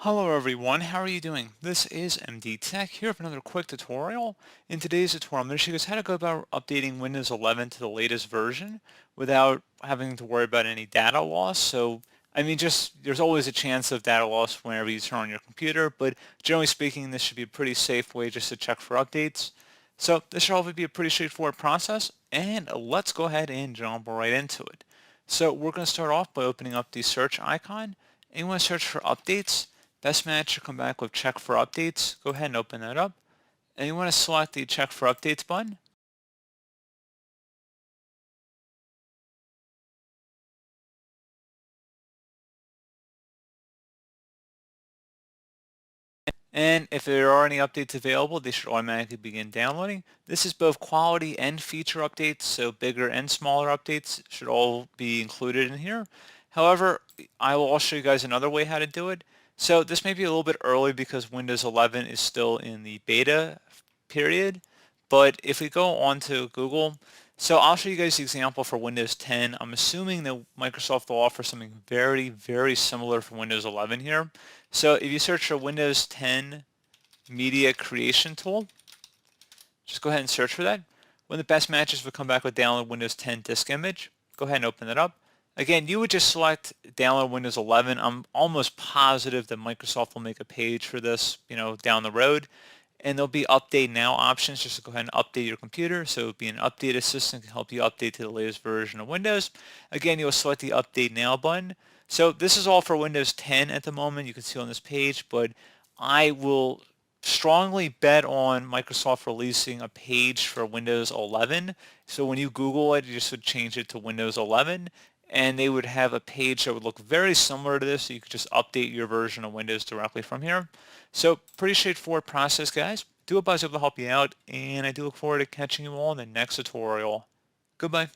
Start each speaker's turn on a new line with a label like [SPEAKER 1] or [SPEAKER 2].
[SPEAKER 1] Hello everyone, how are you doing? This is MD Tech here with another quick tutorial. In today's tutorial, I'm going to show you guys how to go about updating Windows 11 to the latest version without having to worry about any data loss. Just there's always a chance of data loss whenever you turn on your computer, but generally speaking, this should be a pretty safe way just to check for updates. So this should hopefully be a pretty straightforward process, and let's go ahead and jump right into it. So we're going to start off by opening up the search icon, and you want to search for updates. Best Match should come back with check for updates. Go ahead and open that up. And you want to select the check for updates button. And if there are any updates available, they should automatically begin downloading. This is both quality and feature updates, so bigger and smaller updates should all be included in here. However, I will also show you guys another way how to do it. So this may be a little bit early because Windows 11 is still in the beta period. But if we go on to Google, so I'll show you guys the example for Windows 10. I'm assuming that Microsoft will offer something very, very similar for Windows 11 here. So if you search for Windows 10 Media Creation Tool, just go ahead and search for that. One of the best matches will come back with download Windows 10 disk image. Go ahead and open that up. Again, you would just select download Windows 11. I'm almost positive that Microsoft will make a page for this, down the road. And there'll be update now options just to go ahead and update your computer. So it'll be an update assistant to help you update to the latest version of Windows. Again, you'll select the update now button. So this is all for Windows 10 at the moment. You can see on this page, but I will strongly bet on Microsoft releasing a page for Windows 11. So when you Google it, you just would change it to Windows 11 and they would have a page that would look very similar to this, so you could just update your version of Windows directly from here. So pretty straightforward process, guys. Do hope I was able to help you out, and I do look forward to catching you all in the next tutorial. Goodbye.